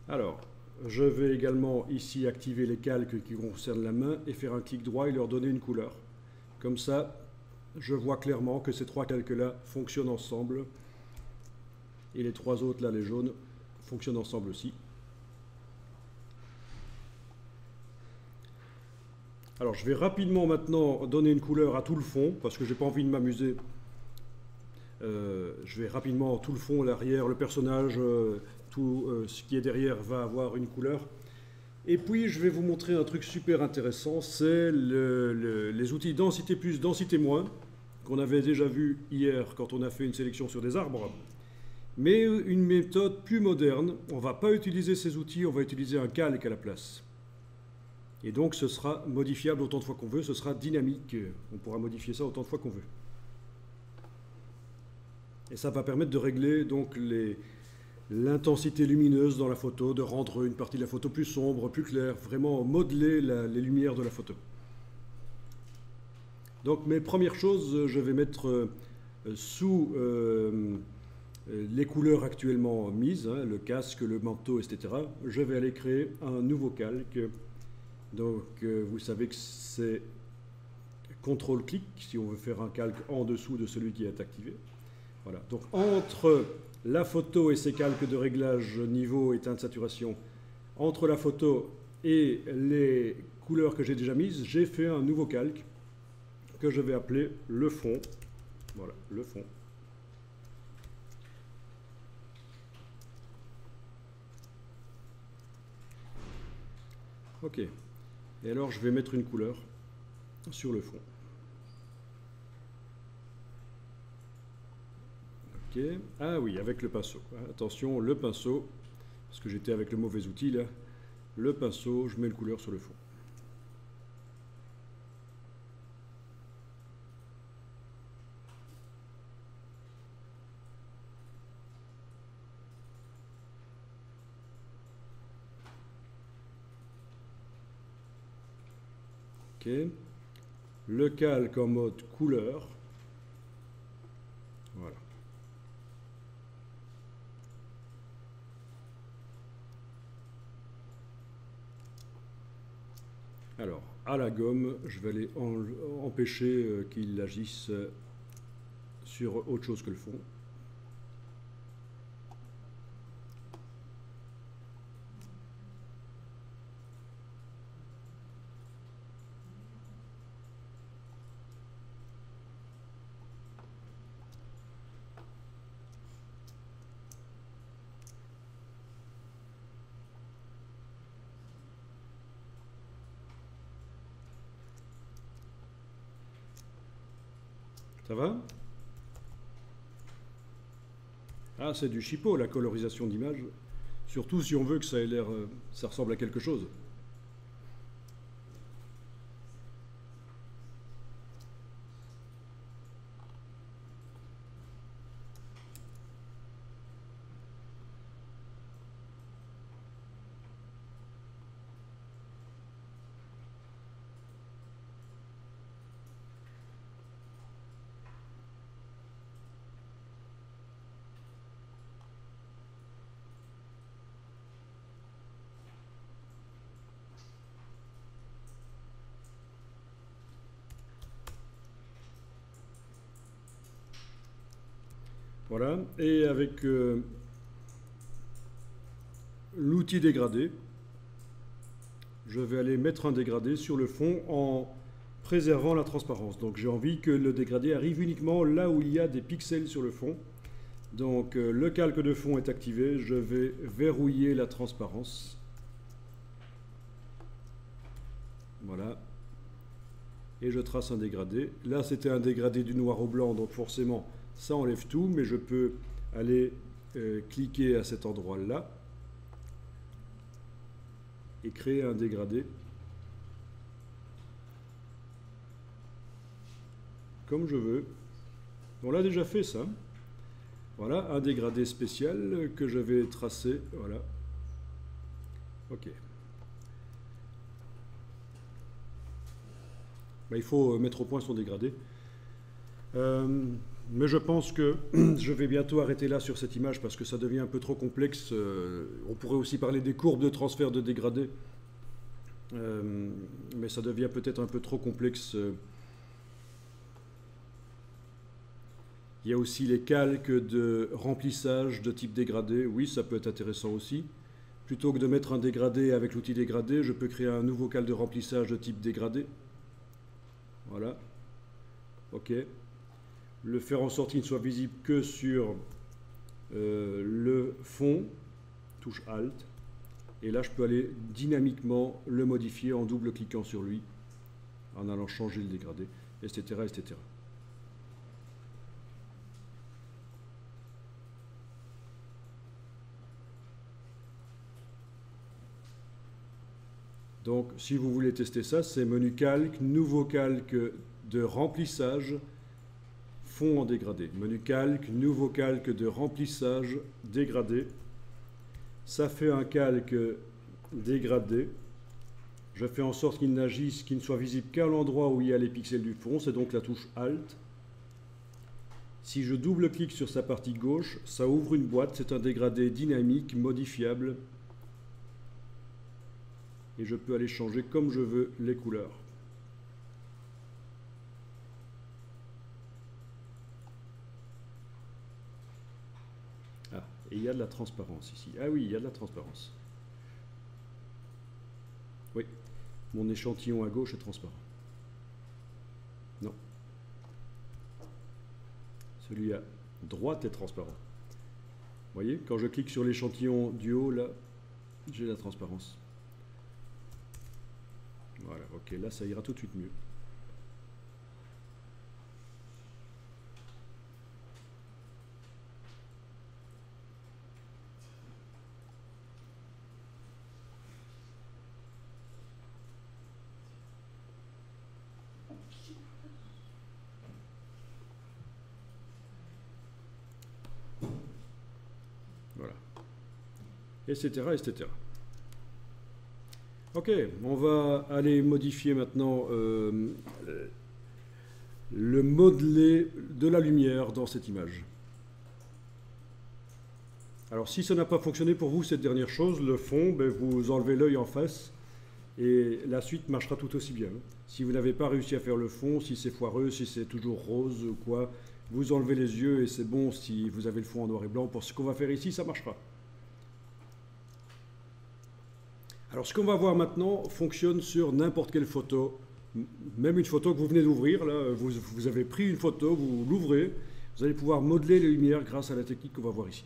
Alors, je vais également ici activer les calques qui concernent la main et faire un clic droit et leur donner une couleur. Comme ça, je vois clairement que ces trois calques-là fonctionnent ensemble. Et les trois autres, là, les jaunes, fonctionnent ensemble aussi. Alors, je vais rapidement maintenant donner une couleur à tout le fond, parce que je n'ai pas envie de m'amuser. Je vais rapidement tout le fond, l'arrière, le personnage, tout ce qui est derrière va avoir une couleur. Et puis, je vais vous montrer un truc super intéressant, c'est les outils densité plus, densité moins, qu'on avait déjà vu hier quand on a fait une sélection sur des arbres. Mais une méthode plus moderne, on ne va pas utiliser ces outils, on va utiliser un calque à la place. Et donc, ce sera modifiable autant de fois qu'on veut, ce sera dynamique, on pourra modifier ça autant de fois qu'on veut. Et ça va permettre de régler donc l'intensité lumineuse dans la photo, de rendre une partie de la photo plus sombre, plus claire, vraiment modeler les lumières de la photo. Donc mes premières choses, je vais mettre sous les couleurs actuellement mises, hein, le casque, le manteau, etc. Je vais aller créer un nouveau calque. Donc vous savez que c'est CTRL-clic si on veut faire un calque en dessous de celui qui est activé. Voilà. Donc entre la photo et ses calques de réglage niveau et teinte de saturation, entre la photo et les couleurs que j'ai déjà mises, j'ai fait un nouveau calque que je vais appeler le fond. Voilà, le fond. Ok. Et alors je vais mettre une couleur sur le fond. Ok. Ah oui, avec le pinceau. Attention, le pinceau, parce que j'étais avec le mauvais outil là. Le pinceau, je mets une couleur sur le fond. Ok. Le calque en mode couleur. Voilà. Alors, à la gomme, je vais aller empêcher qu'il agisse sur autre chose que le fond. Ça va? Ah, c'est du chipot, la colorisation d'image. Surtout si on veut que ça ait l'air, ça ressemble à quelque chose. Voilà, et avec l'outil dégradé, je vais aller mettre un dégradé sur le fond en préservant la transparence. Donc j'ai envie que le dégradé arrive uniquement là où il y a des pixels sur le fond. Donc le calque de fond est activé, je vais verrouiller la transparence. Voilà. Et je trace un dégradé. Là c'était un dégradé du noir au blanc, donc forcément ça enlève tout, mais je peux aller cliquer à cet endroit-là et créer un dégradé comme je veux. On l'a déjà fait ça. Voilà, un dégradé spécial que je vais tracer. Voilà. Ok. Ben, il faut mettre au point son dégradé. Mais je pense que je vais bientôt arrêter là sur cette image parce que ça devient un peu trop complexe. On pourrait aussi parler des courbes de transfert de dégradé, mais ça devient peut-être un peu trop complexe. Il y a aussi les calques de remplissage de type dégradé. Oui, ça peut être intéressant aussi. Plutôt que de mettre un dégradé avec l'outil dégradé, je peux créer un nouveau calque de remplissage de type dégradé. Voilà. OK. Le faire en sorte qu'il ne soit visible que sur le fond, touche Alt. Et là, je peux aller dynamiquement le modifier en double-cliquant sur lui, en allant changer le dégradé, etc., etc. Donc, si vous voulez tester ça, c'est menu calque, nouveau calque de remplissage, fond en dégradé. Menu calque, nouveau calque de remplissage, dégradé. Ça fait un calque dégradé. Je fais en sorte qu'il n'agisse, qu'il ne soit visible qu'à l'endroit où il y a les pixels du fond, c'est donc la touche Alt. Si je double-clique sur sa partie gauche, ça ouvre une boîte, c'est un dégradé dynamique, modifiable. Et je peux aller changer comme je veux les couleurs. Ah, et il y a de la transparence ici. Ah oui, il y a de la transparence. Oui, mon échantillon à gauche est transparent. Non. Celui à droite est transparent. Vous voyez, quand je clique sur l'échantillon du haut, là, j'ai la transparence. Voilà, ok, là ça ira tout de suite mieux. Voilà. Etc., etc. Ok, on va aller modifier maintenant le modelé de la lumière dans cette image. Alors si ça n'a pas fonctionné pour vous, cette dernière chose, le fond, ben, vous enlevez l'œil en face et la suite marchera tout aussi bien. Si vous n'avez pas réussi à faire le fond, si c'est foireux, si c'est toujours rose ou quoi, vous enlevez les yeux et c'est bon. Si vous avez le fond en noir et blanc, pour ce qu'on va faire ici, ça marchera. Alors ce qu'on va voir maintenant fonctionne sur n'importe quelle photo, même une photo que vous venez d'ouvrir. Là, vous avez pris une photo, vous l'ouvrez, vous allez pouvoir modeler les lumières grâce à la technique qu'on va voir ici.